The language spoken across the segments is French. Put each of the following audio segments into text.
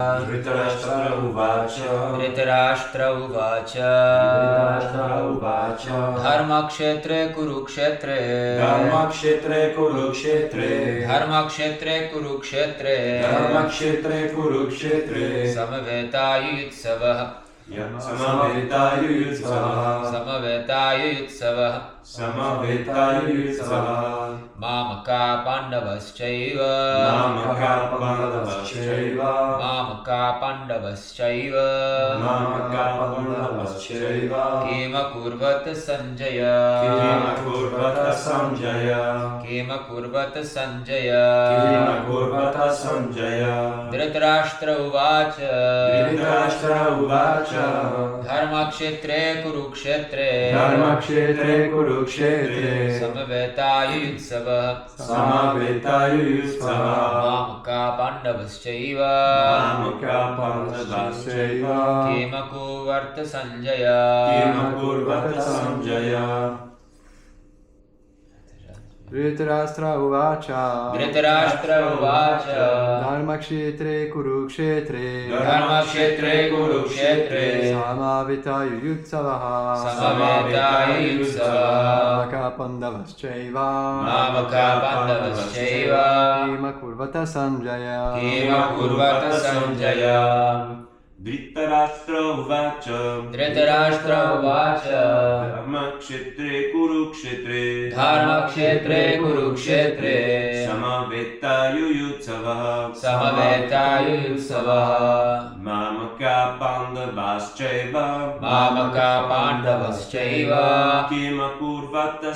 Dhritarashtra Uvacha Dharmakshetre Kurukshetre Samaveta Mamaka Pandavaschaiva Kema Kurvata Sanjaya Dhritarashtra Uvacha Dharmakshetre Kurukshetre Mamaka Pandavaschaiva Kema Kurvata Sanjaya Dhritarashtra Uvacha Dharmakshetre Kurukshetre Samaveta Yuyutsavaha Mamaka Pandavaschaiva Kema Kurvata Sanjaya Dhritarashtra Uvacha Dharmakshetre Kurukshetre Samaveta Yuyutsavaha Mamaka Pandavaschaiva Kema Kurvata Sanjaya Dhritarashtra Uvacha Dharmakshetre Kurukshetre Samaveta Yuyutsavaha Mamakaha Pandavaschaiva Kema Kurvata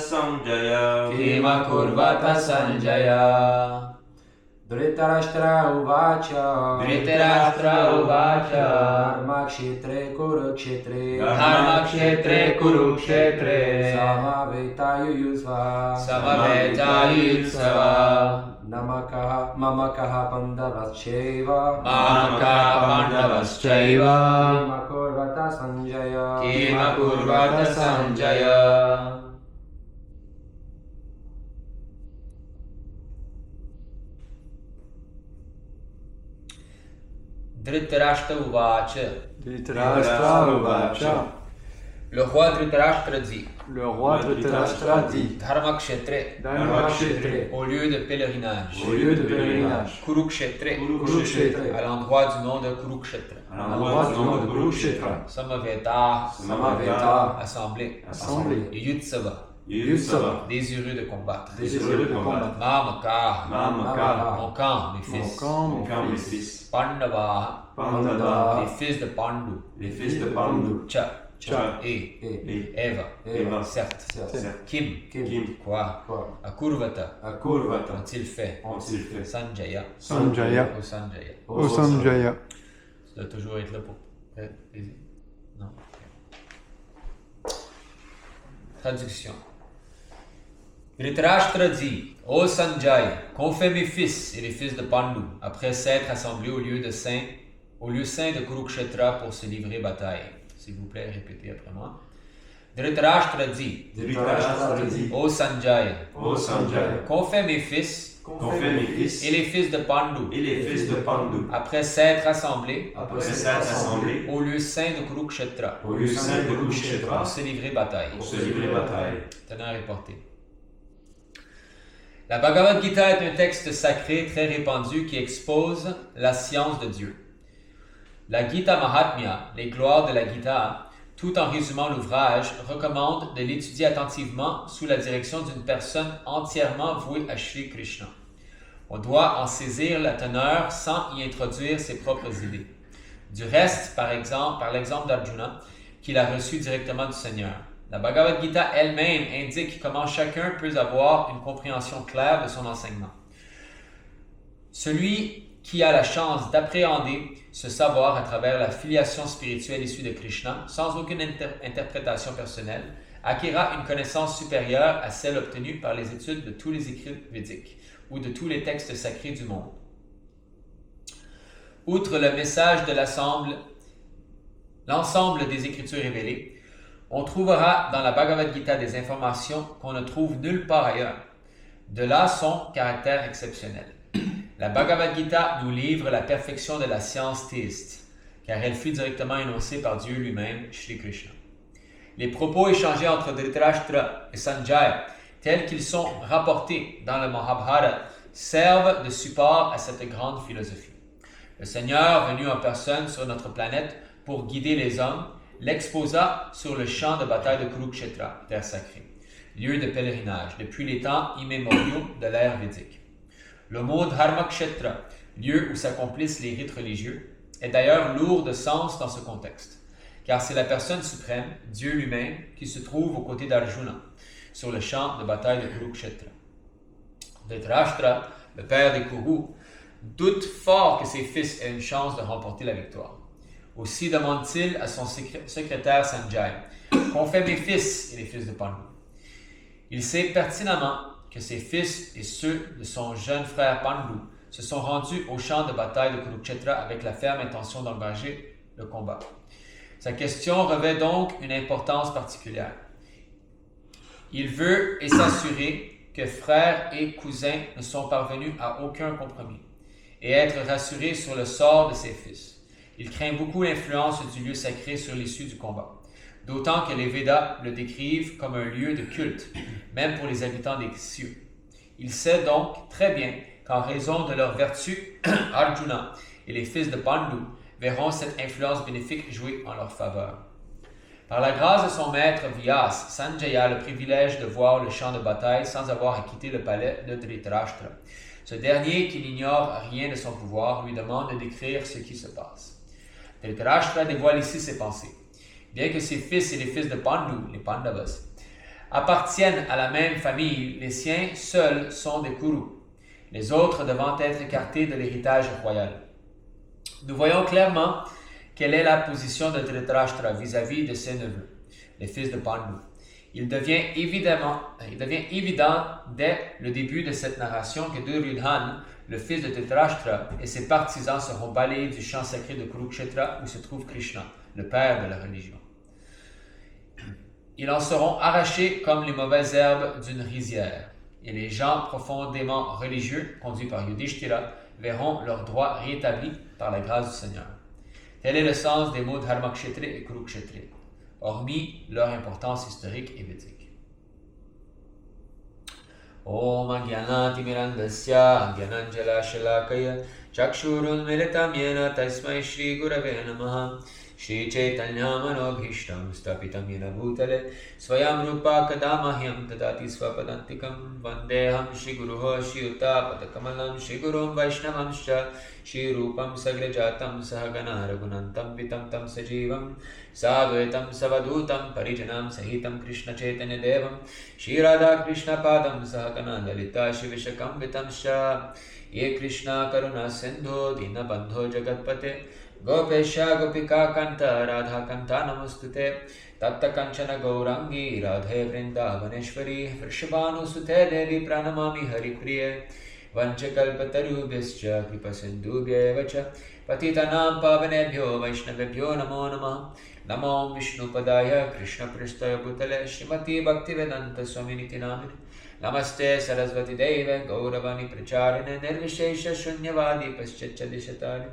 Sanjaya Dhritarashtra Uvacha. Le roi Dhritarashtra dit. Dharmakshetre. Au lieu de pèlerinage. Kurukshetre. À l'endroit du nom de Kurukshetra. Samaveta. Assemblée. Yutsava. Désireux de combattre. Mamaka. Mon camp, mes fils. Pandava. Les fils de Pandu. Cha. Et Eva. Certes. Kim. Quoi. Akurvata. Ont-ils fait. Sanjaya. Au Sanjaya. Tu dois toujours être là pour. Non. Traduction. Dhritarashtra dit, ô Sanjaya, qu'ont fait mes fils et les fils de Pandu après s'être assemblés au lieu saint de Kurukshetra pour se livrer bataille? S'il vous plaît, répétez après moi. Dhritarashtra dit, ô Sanjaya, qu'ont fait mes fils et les fils de Pandu après s'être assemblés au lieu saint de Kurukshetra pour se livrer bataille. Teneur est porté. La Bhagavad Gita est un texte sacré très répandu qui expose la science de Dieu. La Gita Mahatmya, les gloires de la Gita, tout en résumant l'ouvrage, recommande de l'étudier attentivement sous la direction d'une personne entièrement vouée à Shri Krishna. On doit en saisir la teneur sans y introduire ses propres idées. Du reste, par l'exemple d'Arjuna, qu'il a reçu directement du Seigneur. La Bhagavad Gita elle-même indique comment chacun peut avoir une compréhension claire de son enseignement. Celui qui a la chance d'appréhender ce savoir à travers la filiation spirituelle issue de Krishna, sans aucune interprétation personnelle, acquérera une connaissance supérieure à celle obtenue par les études de tous les écrits védiques ou de tous les textes sacrés du monde. Outre le message de l'ensemble des Écritures révélées, on trouvera dans la Bhagavad Gita des informations qu'on ne trouve nulle part ailleurs. De là son caractère exceptionnel. La Bhagavad Gita nous livre la perfection de la science théiste, car elle fut directement énoncée par Dieu lui-même, Shri Krishna. Les propos échangés entre Dhritarashtra et Sanjaya, tels qu'ils sont rapportés dans le Mahabharata, servent de support à cette grande philosophie. Le Seigneur, venu en personne sur notre planète pour guider les hommes, l'exposa sur le champ de bataille de Kurukshetra, terre sacrée, lieu de pèlerinage depuis les temps immémoriaux de l'ère védique. Le mot Dharmakshetra, lieu où s'accomplissent les rites religieux, est d'ailleurs lourd de sens dans ce contexte, car c'est la personne suprême, Dieu lui-même, qui se trouve aux côtés d'Arjuna, sur le champ de bataille de Kurukshetra. Dhritarashtra, le père des Kurus, doute fort que ses fils aient une chance de remporter la victoire. Aussi demande-t-il à son secrétaire Sanjaya, « Qu'ont fait mes fils et les fils de Pandu ?» Il sait pertinemment que ses fils et ceux de son jeune frère Pandu se sont rendus au champ de bataille de Kurukshetra avec la ferme intention d'engager le combat. Sa question revêt donc une importance particulière. Il veut et s'assurer que frères et cousins ne sont parvenus à aucun compromis et être rassuré sur le sort de ses fils. Il craint beaucoup l'influence du lieu sacré sur l'issue du combat, d'autant que les Védas le décrivent comme un lieu de culte, même pour les habitants des cieux. Il sait donc très bien qu'en raison de leur vertu, Arjuna et les fils de Pandu verront cette influence bénéfique jouer en leur faveur. Par la grâce de son maître Vyas, Sanjaya a le privilège de voir le champ de bataille sans avoir à quitter le palais de Dhritarashtra. Ce dernier, qui n'ignore rien de son pouvoir, lui demande de décrire ce qui se passe. Dhritarashtra dévoile ici ses pensées. Bien que ses fils et les fils de Pandu, les Pandavas, appartiennent à la même famille, les siens seuls sont des Kurus, les autres devant être écartés de l'héritage royal. Nous voyons clairement quelle est la position de Dhritarashtra vis-à-vis de ses neveux, les fils de Pandu. Il devient évident dès le début de cette narration que Duryodhana, le fils de Dhritarashtra, et ses partisans seront balayés du champ sacré de Kurukshetra où se trouve Krishna, le père de la religion. Ils en seront arrachés comme les mauvaises herbes d'une rizière, et les gens profondément religieux, conduits par Yudhishthira, verront leurs droits rétablis par la grâce du Seigneur. Tel est le sens des mots Dharmakshetre et Kurukshetre, hormis leur importance historique et védique. Om Agyanati Mirandasya Agyananjala Shalakaya Chakshurunmilitam Yena Tasmai Shri Gurave Namaha Shri Chaitanya Manobhishtam Stapitam Yena Bhutale Swayam Rupa Kadamahyam Tadati Swapadantikam Vandeham Shri Guruho Shri Uttapatakamallam Shri Gurum Vaishnavamscha Shri Rupam Sagrajatam Sahagana Raghunantam Vitam Tam Sajivam Sadvaitam Savadutam Parijanam Sahitam Krishna Chaitanya Devam Shri Radha Krishna Padam Sahagana Lalita Shivishakam Vitamscha Ye Krishna Karuna Sindhu Dina Bandho Jagatpate Gopesha Gopika Kanta Radha Kanta Namastute Tatta Kanchana Gaurangi Radhe Vrindavaneshwari Vrishabhanu Sute Devi Pranamami Haripriye Vanchakalpatarubhyascha Kripasindhubhyevacha Patitanam Pavanebhyo Vaishnavebhyo Namo Namah Namo Vishnupadaya Krishna Pristaya Bhutale Srimati Bhaktivedanta Swaminiti Namini Namaste Sarasvati Deve Gauravani Pracharine Nirvishesha Shunyavadi Paschachadishatari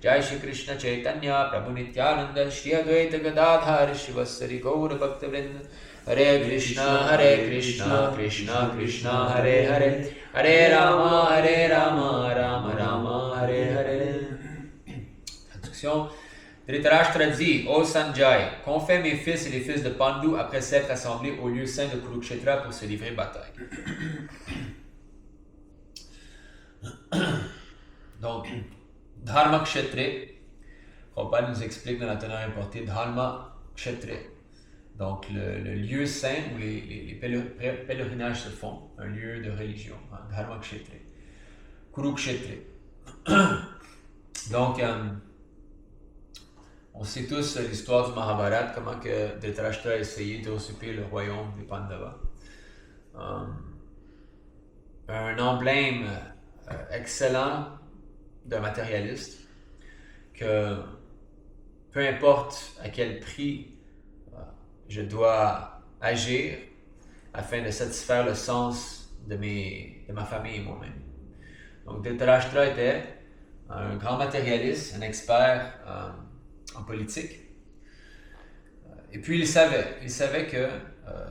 Jai Shri Krishna Chaitanya Prabhu Nityananda Shri Advaita Gadadhar Shivasari Gaura Bhaktavrinda Hare Krishna Krishna Krishna Hare Hare Hare Rama Rama Rama Hare Hare. Traduction. Dhritarashtra dit, ô Sanjaya, qu'ont fait mes fils et les fils de Pandu après s'être assemblés au lieu saint de Kurukshetra pour se livrer bataille? Donc, Dharma Kshetre, Prabhupada nous explique dans la teneur importée Dharma Kshetre, donc le lieu saint où les pèlerinages se font, un lieu de religion, hein, Dharma Kshetre, Kurukshetre. Donc, on sait tous l'histoire du Mahabharata, comment que Dhritarashtra a essayé d'usurper le royaume des Pandavas. Un emblème excellent d'un matérialiste, que peu importe à quel prix je dois agir afin de satisfaire le sens de ma famille et moi-même. Donc Dhritarashtra était un grand matérialiste, un expert en politique. Et puis il savait que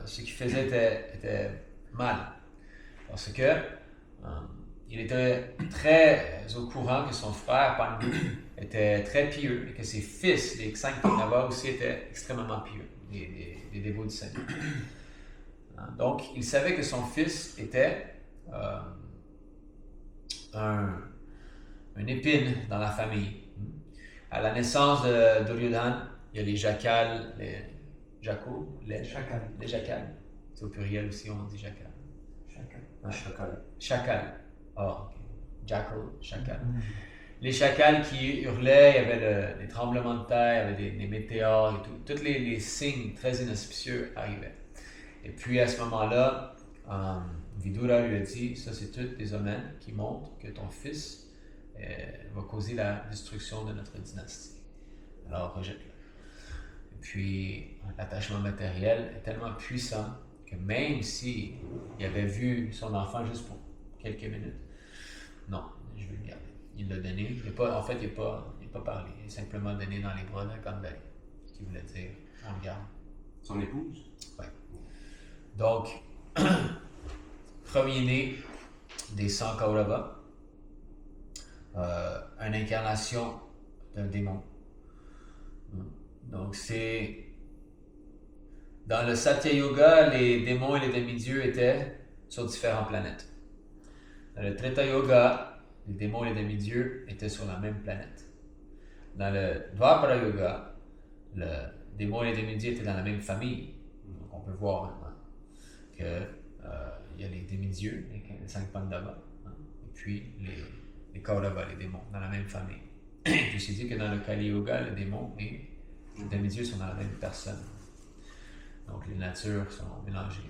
ce qu'il faisait était mal. Parce que il était très au courant que son frère Pandu était très pieux et que ses fils, les 5 Pandavas aussi, étaient extrêmement pieux, des dévots du Seigneur. Donc il savait que son fils était une épine dans la famille. À la naissance de Duryodhana, il y a les jacals, les jacals. C'est au pluriel aussi, on dit jacal. Chacal. Oh, ok. Jackal, chacal. Les chacals qui hurlaient, il y avait des tremblements de terre, il y avait des météores et tout. Tous les signes très inauspicieux arrivaient. Et puis à ce moment-là, Vidura lui a dit, ça c'est tous des omens qui montrent que ton fils va causer la destruction de notre dynastie. Alors rejette-le. Et puis l'attachement matériel est tellement puissant que même si il avait vu son enfant juste pour quelques minutes, non, je vais le garder. Il l'a donné. Il n'a pas parlé. Il a simplement donné dans les bras de Gandhari, ce qui voulait dire on le garde. Son épouse? Oui. Donc, premier-né des 100 Kauravas, une incarnation d'un démon. Donc, c'est. Dans le Satya Yoga, les démons et les demi-dieux étaient sur différentes planètes. Dans le Treta Yoga, les démons et les demi-dieux étaient sur la même planète. Dans le Dwapara Yoga, les démons et les demi-dieux étaient dans la même famille. Donc, on peut voir maintenant que il y a les demi-dieux, les 5 Pandavas, et puis les Kauravas, les démons, dans la même famille. Puis c'est dit que dans le Kali Yoga, les démons et les demi-dieux sont dans la même personne. Donc les natures sont mélangées.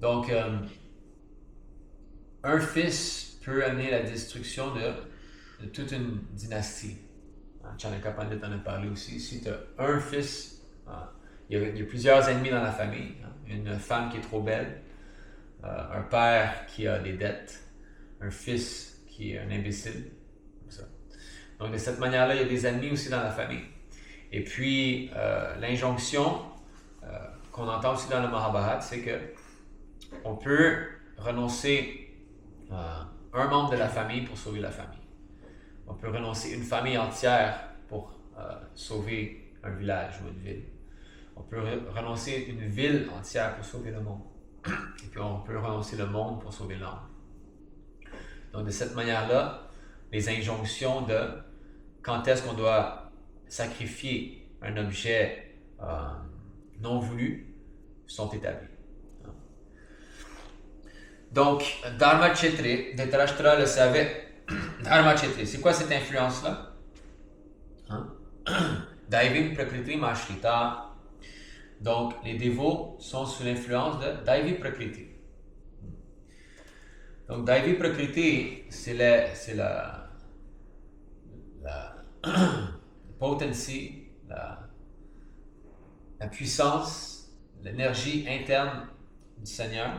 Donc, un fils peut amener la destruction de toute une dynastie. Chanaka Pandit en a parlé aussi. Si tu as un fils, il y a plusieurs ennemis dans la famille. Une femme qui est trop belle, un père qui a des dettes, un fils qui est un imbécile. Comme ça. Donc de cette manière-là, il y a des ennemis aussi dans la famille. Et puis, l'injonction qu'on entend aussi dans le Mahabharata, c'est que on peut renoncer un membre de la famille pour sauver la famille. On peut renoncer une famille entière pour sauver un village ou une ville. On peut renoncer une ville entière pour sauver le monde. Et puis on peut renoncer le monde pour sauver l'homme. Donc de cette manière-là, les injonctions de quand est-ce qu'on doit sacrifier un objet non voulu sont établies. Donc, Dharma Kshetri, Dhritarashtra le savait. Dharma Kshetri, c'est quoi cette influence-là? Daivim Prakriti Mashrita. Donc, les dévots sont sous l'influence de Daivi Prakriti. Donc, Daivi Prakriti, c'est la potency, la puissance, l'énergie interne du Seigneur.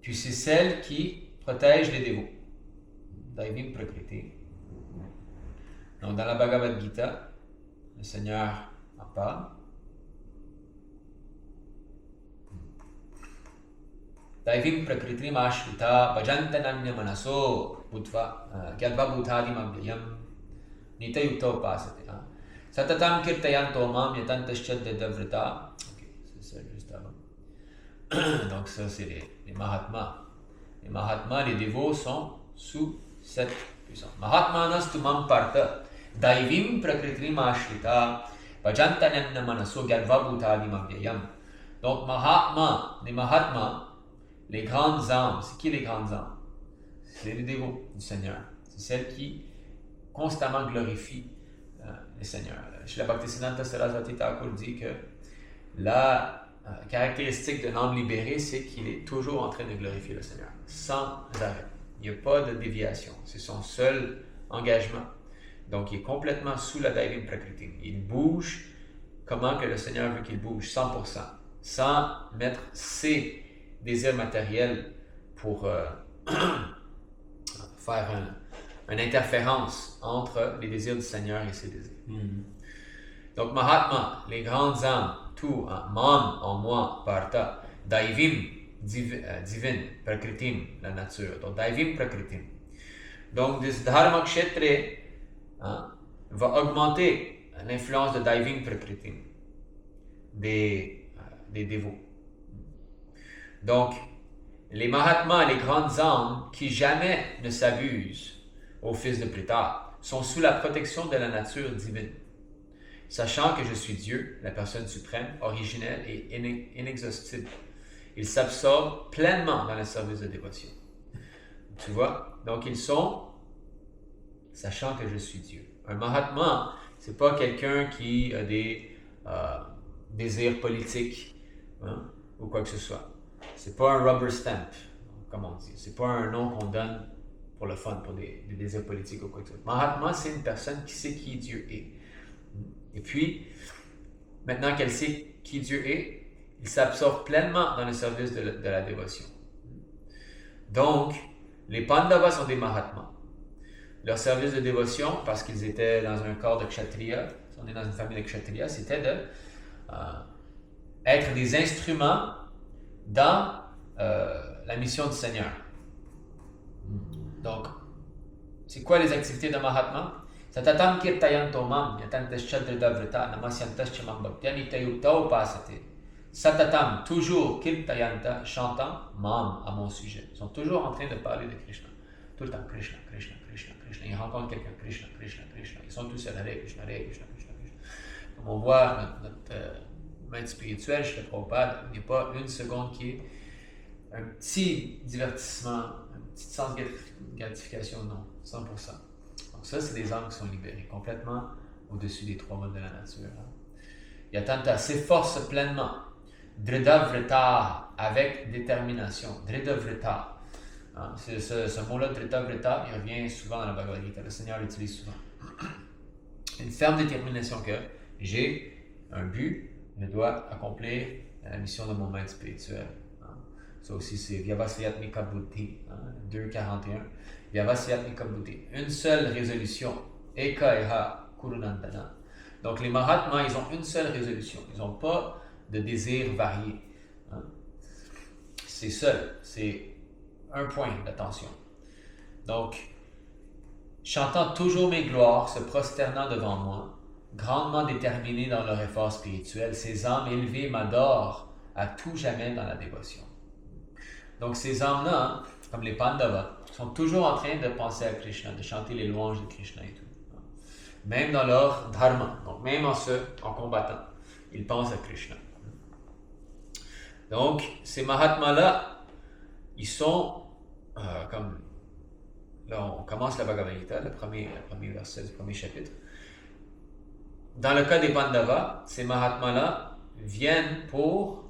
Puis c'est celle qui protège les dévots. Daivim Prakriti. Donc, dans la Bhagavad Gita, le Seigneur en parle. Daivim Prakriti Mashrita Bhajantananya Manaso Bhutva Gyadva Bhutadim Abhyayam Nitayukta Upasate. Satatam Kirtayanto Mam Yatantaschad Dedavrita. Ok, c'est ça juste avant. Donc, ça, c'est les Mahatmas. Les Mahatmas, les dévots sont sous cette puissance. Mahatmanas Tumam Partha Daivim Prakriti Mashrita Bhajantananya Manaso Gyadva Bhutadim Abhyayam. Donc, les Mahatmas, les grandes âmes, c'est qui les grandes âmes? C'est les dévots du Seigneur. C'est celles qui constamment glorifient le Seigneur. Srila Bhaktisiddhanta Saraswati Thakur dit que la caractéristique d'un âme libéré, c'est qu'il est toujours en train de glorifier le Seigneur, sans arrêt. Il n'y a pas de déviation. C'est son seul engagement. Donc, il est complètement sous la Daivim Prakriti. Il bouge comment que le Seigneur veut qu'il bouge, 100%, sans mettre ses désirs matériels pour faire une interférence entre les désirs du Seigneur et ses désirs. Donc, Mahatma, les grandes âmes, tout, Mam en moi, Parta, Daivim, divine, Prakritim, la nature. Donc, Daivim, Prakritim. Donc, ce Dharma Kshetre va augmenter l'influence de Daivim, Prakritim, des dévots. Donc, les Mahatmas, les grandes âmes qui jamais ne s'abusent au fils de Prita, sont sous la protection de la nature divine. Sachant que je suis Dieu, la personne suprême, originelle et inexhaustible. Ils s'absorbent pleinement dans le service de dévotion. Tu vois? Donc ils sont, sachant que je suis Dieu. Un Mahatma, c'est pas quelqu'un qui a des désirs politiques ou quoi que ce soit. C'est pas un rubber stamp, comme on dit. C'est pas un nom qu'on donne pour le fun, pour des désirs politiques ou quoi que ce soit. Mahatma, c'est une personne qui sait qui Dieu est. Et puis, maintenant qu'elle sait qui Dieu est, il s'absorbe pleinement dans le service de la dévotion. Donc, les Pandavas sont des Mahatmas. Leur service de dévotion, parce qu'ils étaient dans un corps de Kshatriya, on est dans une famille de Kshatriya, c'était de être des instruments dans la mission du Seigneur. Donc, c'est quoi les activités de Mahatma? Satatam kirtayanto mam yatantaschadridavrita namasyantaschamam bhaktyanityayukta upasate. Satatam, toujours kirtayanta, chantant mam à mon sujet. Ils sont toujours en train de parler de Krishna. Tout le temps, Krishna, Krishna, Krishna, Krishna. Ils rencontrent quelqu'un, Krishna, Krishna, Krishna. Ils sont tous à Hare Krishna, Hare Krishna, Krishna, Krishna. Comme on voit notre maître spirituel, chez le Prabhupada, il n'y a pas une seconde qui est un petit divertissement, un petit sens de gratification, non, 100%. Donc ça, c'est des âmes qui sont libérées, complètement au-dessus des trois modes de la nature. Yatanta s'efforce pleinement, Dridavrita, avec détermination, Dridavrita. Ce mot-là, Dridavrita, il revient souvent dans la Bhagavad Gita, le Seigneur l'utilise souvent. Une ferme détermination que j'ai un but, je dois accomplir la mission de mon maître spirituel. Ça aussi, c'est Vyavasyatmika Buddhi, 2.41. Vyavasyatmika Buddhi. Une seule résolution. Eka Eha Kurunandana. Donc, les Mahatmas, ils ont une seule résolution. Ils n'ont pas de désirs variés. C'est seul. C'est un point d'attention. Donc, chantant toujours mes gloires, se prosternant devant moi, grandement déterminés dans leur effort spirituel, ces âmes élevées m'adorent à tout jamais dans la dévotion. Donc ces âmes-là, comme les Pandavas, sont toujours en train de penser à Krishna, de chanter les louanges de Krishna et tout. Même dans leur dharma, donc même en combattant, ils pensent à Krishna. Donc ces Mahatmas-là, ils sont comme... Là, on commence la Bhagavad Gita, le premier verset du premier chapitre. Dans le cas des Pandavas, ces Mahatmas-là viennent pour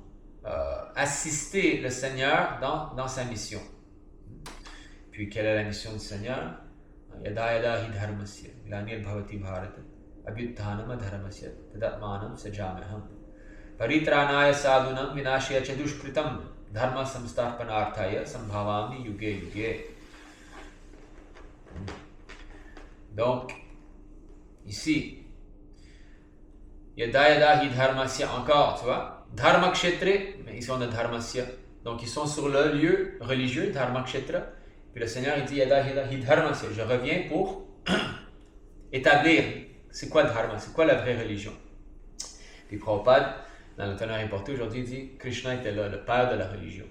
assister le Seigneur dans sa mission. Puis, quelle est la mission du Seigneur? Yada yada hi dharmasya, glanir bhavati bharata, abhyutthanam dharmasya, tadatmanam sajameham. Paritranaya sadhunam vinashya chadushkritam, dharma samstarpanarthaya sambhavami yuge yuge. Donc, ici, Yada yada hi dharmasya, encore, tu vois? Dharma Kshetre, mais ils sont de Dharmasya. Donc ils sont sur le lieu religieux, Dharma Kshetra. Puis le Seigneur il dit Yada hi Dharmasya. Je reviens pour établir c'est quoi le Dharma, c'est quoi la vraie religion. Puis Prabhupada, dans le tonnerre importé aujourd'hui, il dit Krishna était là, le père de la religion,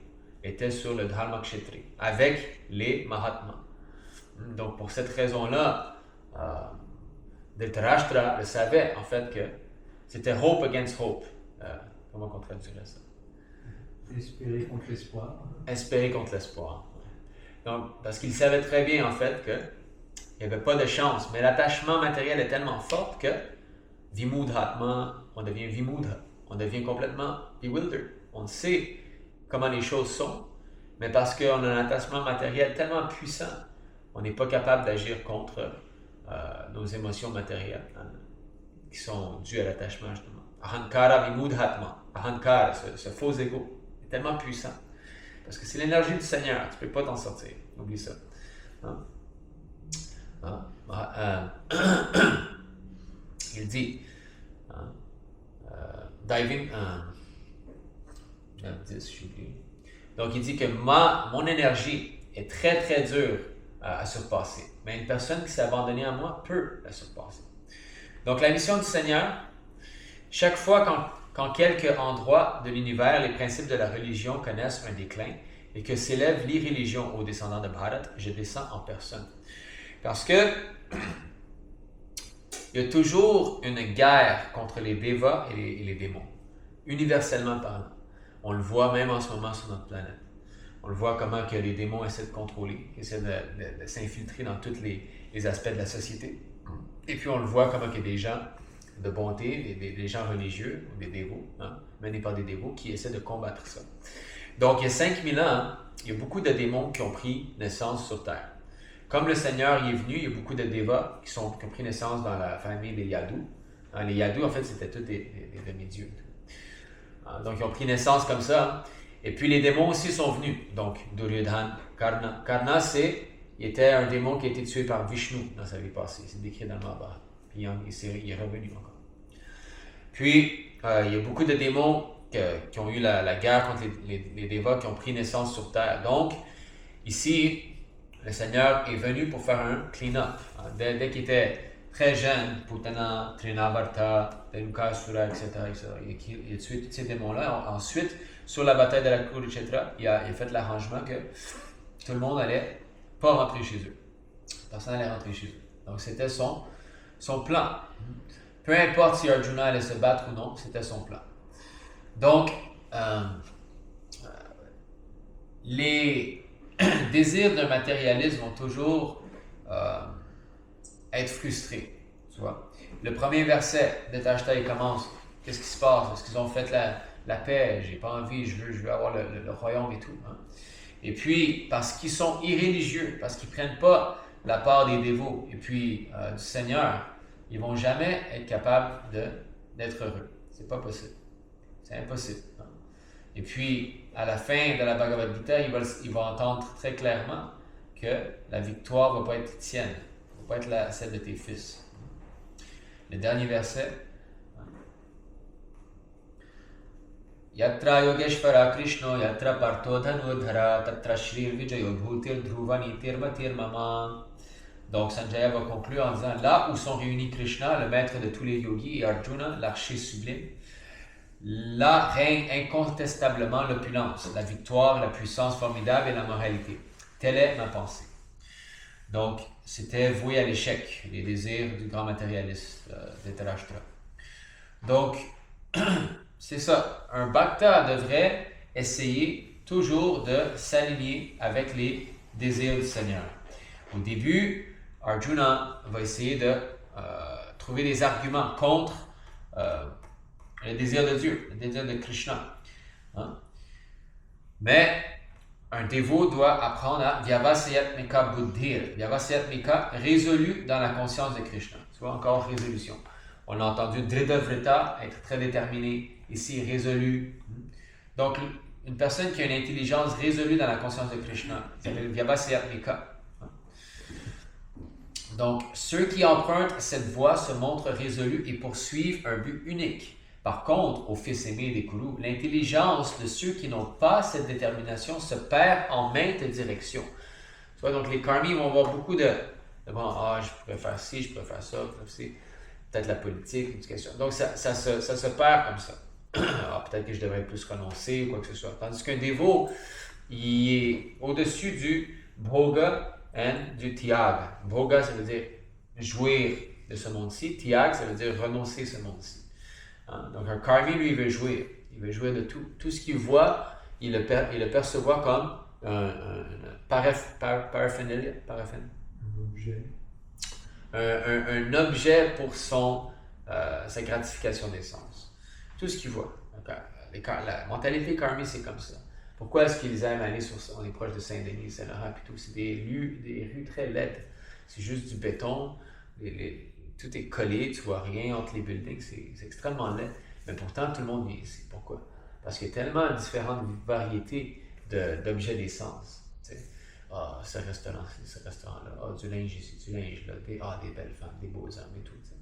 était sur le Dharma Kshetra, avec les Mahatmas. Donc pour cette raison-là, Dhritarashtra le savait en fait que c'était hope against hope. Comment on traduirait ça? Espérer contre l'espoir. Espérer contre l'espoir. Donc, parce qu'il savait très bien en fait qu'il n'y avait pas de chance, mais l'attachement matériel est tellement fort que Vimudhatma, on devient Vimudha, on devient complètement bewildered. On sait comment les choses sont, mais parce qu'on a un attachement matériel tellement puissant, on n'est pas capable d'agir contre nos émotions matérielles qui sont dues à l'attachement justement. Ahankara Vimudhatma. Ahankara, ce faux ego, est tellement puissant. Parce que c'est l'énergie du Seigneur. Tu ne peux pas t'en sortir. Oublie ça. Hein? Il dit, diving, 10, j'ai oublié. Donc, il dit que mon énergie est très, très dure à surpasser. Mais une personne qui s'est abandonnée à moi peut la surpasser. Donc, la mission du Seigneur, chaque fois qu'en quelque endroit de l'univers, les principes de la religion connaissent un déclin et que s'élève l'irréligion aux descendants de Bharat, je descends en personne. Parce que il y a toujours une guerre contre les devas et les démons, universellement parlant. On le voit même en ce moment sur notre planète. On le voit comment que les démons essaient de contrôler, essaient de s'infiltrer dans tous les aspects de la société. Et puis on le voit comment il y a des gens de bonté, des gens religieux, ou des dévots, menés par des dévots, qui essaient de combattre ça. Donc il y a 5000 ans, il y a beaucoup de démons qui ont pris naissance sur Terre. Comme le Seigneur y est venu, il y a beaucoup de devas qui ont pris naissance dans la famille des Yadus. Les Yadus, en fait, c'était tous des demi-dieux. Donc, ils ont pris naissance comme ça. Et puis, les démons aussi sont venus. Donc, Duryodhana, Karna. Karna, il était un démon qui a été tué par Vishnu dans sa vie passée. C'est décrit dans le Mahabharata. Puis, il est revenu encore. Puis, il y a beaucoup de démons qui ont eu la guerre contre les devas qui ont pris naissance sur Terre. Donc, ici, le Seigneur est venu pour faire un clean-up. Dès qu'il était très jeune, Putana, Trinavarta, Tenukasura, etc., il a tué tous ces démons-là. Ensuite, sur la bataille de la Kurukshetra, il a fait l'arrangement que tout le monde allait pas rentrer chez eux. Personne n'allait rentrer chez eux. Donc, c'était son plan. Peu importe si Arjuna allait se battre ou non, c'était son plan. Donc, les désirs d'un matérialisme vont toujours être frustrés. Tu vois? Le premier verset de Tashta, il commence. Qu'est-ce qui se passe? Est-ce qu'ils ont fait la paix? J'ai pas envie, je veux avoir le royaume et tout. Hein? Et puis, parce qu'ils sont irréligieux, parce qu'ils ne prennent pas la part des dévots et puis du Seigneur, ils ne vont jamais être capables d'être heureux. C'est pas possible. C'est impossible. Hein? Et puis, à la fin de la Bhagavad Gita, il va entendre très clairement que la victoire ne va pas être tienne, ne va pas être celle de tes fils. Le dernier verset. Yatra Yogeshvara Krishna, Yatra Partho Dhanudhara, Tatra Shrir Vijayo Bhutir Dhruva Nitir Matir Mama. Donc Sanjaya va conclure en disant, là où sont réunis Krishna, le maître de tous les yogis, et Arjuna, l'archer sublime, là règne incontestablement l'opulence, la victoire, la puissance formidable et la moralité. Telle est ma pensée. Donc, c'était voué à l'échec, les désirs du grand matérialiste Dhritarashtra. Donc, c'est ça. Un bhakta devrait essayer toujours de s'aligner avec les désirs du Seigneur. Au début, Arjuna va essayer de trouver des arguments contre le désir de Dieu, le désir de Krishna. Hein? Mais un dévot doit apprendre à Vyavasayatmika Buddhir. Vyavasayatmika, résolu dans la conscience de Krishna. Tu vois, encore résolution. On a entendu Dridhavrita, être très déterminé. Ici, résolu. Donc, une personne qui a une intelligence résolue dans la conscience de Krishna, s'appelle Vyavasayatmika. Donc, ceux qui empruntent cette voie se montrent résolus et poursuivent un but unique. Par contre, au fils aimé des Kurus, l'intelligence de ceux qui n'ont pas cette détermination se perd en maintes directions. Tu vois, donc les karmis vont avoir beaucoup de bon, je pourrais faire ci, je pourrais faire ça, peut-être la politique, l'éducation. Donc ça se perd comme ça. Peut-être que je devrais plus renoncer ou quoi que ce soit. Tandis qu'un dévot, il est au-dessus du bhoga et du tyaga. Bhoga, ça veut dire jouir de ce monde-ci. Tyaga, ça veut dire renoncer ce monde-ci. Donc un karmi, lui, il veut jouir. Il veut jouir de tout. Tout ce qu'il voit, il le perçoit comme un paraphernalia. Un objet pour sa gratification des sens. Tout ce qu'il voit. La mentalité karmi, c'est comme ça. Pourquoi est-ce qu'ils aiment aller on est proche de Saint-Denis, Saint-Laurent, puis tout? C'est des rues très laides. C'est juste du béton. Tout est collé, tu vois rien entre les buildings, c'est extrêmement laid. Mais pourtant, tout le monde vient ici. Pourquoi? Parce qu'il y a tellement différentes variétés d'objets des sens. Tu sais. Ah, ce restaurant-ci, ce restaurant-là. Ah, du linge ici, du linge là. Des belles femmes, des beaux hommes et tout. Tu sais.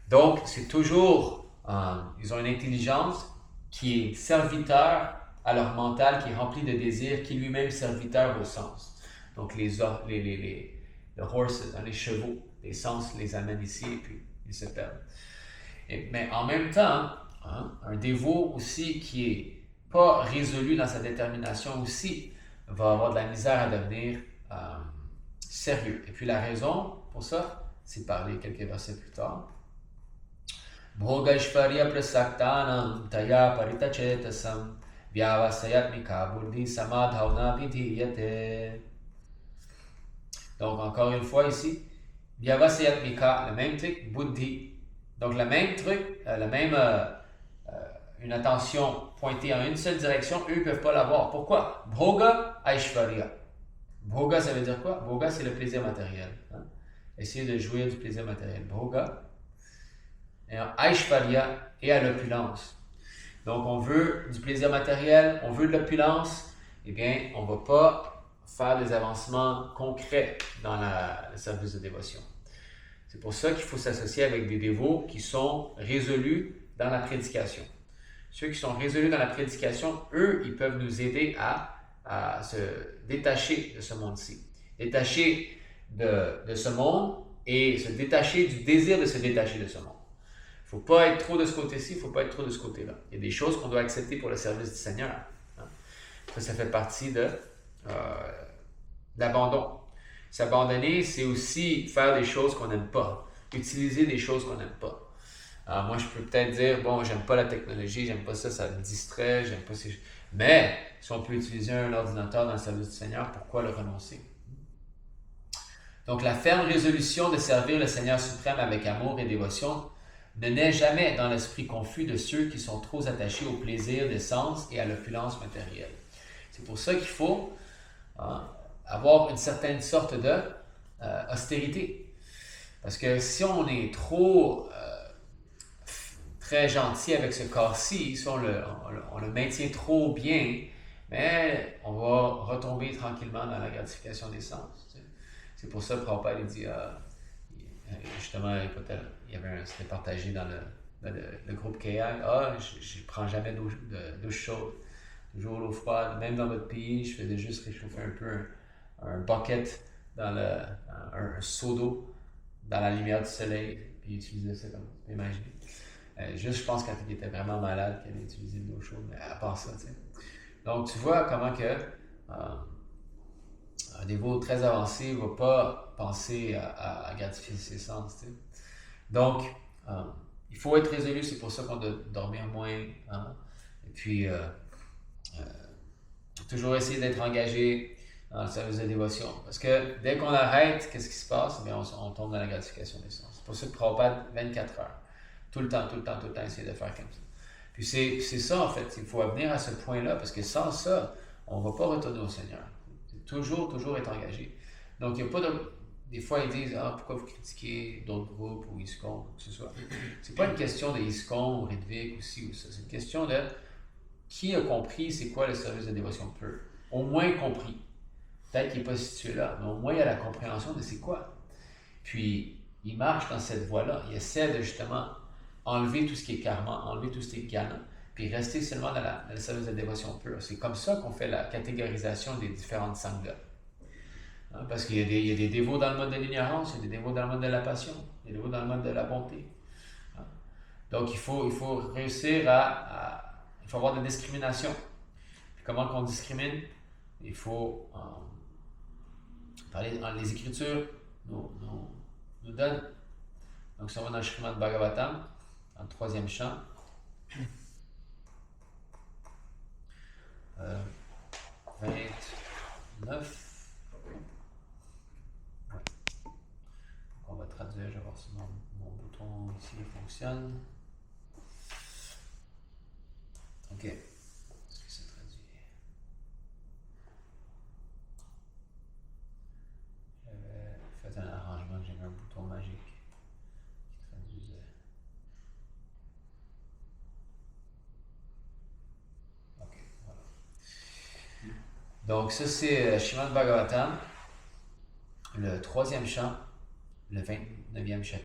Donc, c'est toujours, ils ont une intelligence qui est serviteur à leur mental, qui est rempli de désirs, qui est lui-même serviteur au sens. Donc, le horses, les chevaux, les sens les amènent ici et puis ils se perdent. Mais en même temps, un dévot aussi qui est pas résolu dans sa détermination aussi va avoir de la misère à devenir sérieux. Et puis la raison pour ça, c'est parler quelques versets plus tard. Bhogaishvarya prasaktanam taya paritachetasam vyavasayatmika buddhi samadhavna vidhiyate. Donc encore une fois ici, vyavasayatmika, le même truc, buddhi. Donc le même truc, une attention pointée en une seule direction, eux ne peuvent pas l'avoir. Pourquoi? Bhoga Aishvarya. Bhoga, ça veut dire quoi? Bhoga, c'est le plaisir matériel. Hein? Essayer de jouir du plaisir matériel. Bhoga. Et Aishvarya et à l'opulence. Donc on veut du plaisir matériel, on veut de l'opulence, eh bien, on ne va pas faire des avancements concrets dans le service de dévotion. C'est pour ça qu'il faut s'associer avec des dévots qui sont résolus dans la prédication. Ceux qui sont résolus dans la prédication, eux, ils peuvent nous aider à se détacher de ce monde-ci. Détacher de ce monde et se détacher du désir de se détacher de ce monde. Il ne faut pas être trop de ce côté-ci, il ne faut pas être trop de ce côté-là. Il y a des choses qu'on doit accepter pour le service du Seigneur. Hein. Ça fait partie de l'abandon. S'abandonner, c'est aussi faire des choses qu'on n'aime pas, utiliser des choses qu'on n'aime pas. Alors moi, je peux peut-être dire, bon, j'aime pas la technologie, j'aime pas ça, ça me distrait, j'aime pas ces... Mais, si on peut utiliser un ordinateur dans le service du Seigneur, pourquoi le renoncer? Donc, la ferme résolution de servir le Seigneur suprême avec amour et dévotion ne naît jamais dans l'esprit confus de ceux qui sont trop attachés au plaisir des sens et à l'opulence matérielle. C'est pour ça qu'il faut avoir une certaine sorte de austérité. Parce que si on est trop très gentil avec ce corps-ci, si on le maintient trop bien, mais on va retomber tranquillement dans la gratification des sens. Tu sais. C'est pour ça que Prabhupada dit, justement, c'était partagé dans le groupe KI, je ne prends jamais douche chaude, toujours l'eau froide, même dans votre pays, je faisais juste réchauffer un peu un bucket dans un seau d'eau dans la lumière du soleil, puis utiliser ça comme imaginer. Juste, je pense, quand il était vraiment malade, qu'il avait utilisé de l'eau chaude, mais à part ça, tu sais. Donc, tu vois comment que un dévot très avancé ne va pas penser à gratifier ses sens, tu sais. Donc, il faut être résolu, c'est pour ça qu'on doit dormir moins, hein. Et puis, toujours essayer d'être engagé dans le service de dévotion. Parce que dès qu'on arrête, qu'est-ce qui se passe? Bien, on tombe dans la gratification des sens. C'est pour ça que Prabhupada, 24 heures. Tout le temps, essayer de faire comme ça. Puis c'est ça, en fait. Il faut venir à ce point-là, parce que sans ça, on ne va pas retourner au Seigneur. C'est toujours être engagé. Donc, il n'y a pas de... Des fois, ils disent, pourquoi vous critiquez d'autres groupes ou ISKCON, ou quoi que ce soit. C'est pas une question de ISKCON ou Ridvik ou ci ou ça. C'est une question de qui a compris c'est quoi le service de dévotion pure. Au moins compris. Peut-être qu'il n'est pas situé là, mais au moins il y a la compréhension de c'est quoi. Puis, il marche dans cette voie-là. Il essaie de justement enlever tout ce qui est karma, enlever tout ce qui est gnana, puis rester seulement dans le service de dévotion pure. C'est comme ça qu'on fait la catégorisation des différentes sanghas. Hein, parce qu'il y a des dévots dans le mode de l'ignorance, il y a des dévots dans le mode de la passion, il y a des dévots dans le mode de la bonté. Hein. Donc il faut réussir il faut avoir de la discrimination. Puis comment qu'on discrimine? Il faut les Écritures nous donnent. Donc si on va dans le Srimad Bhagavatam, dans le 3e chant, 29. On va traduire, je vais voir si mon bouton ici fonctionne. Ok. Est-ce que ça traduit? J'avais fait un arrangement que j'ai mis un bouton magique qui traduisait. Ok, voilà. Donc ça c'est Srimad Bhagavatam, le 3e chant, le 29e chapitre.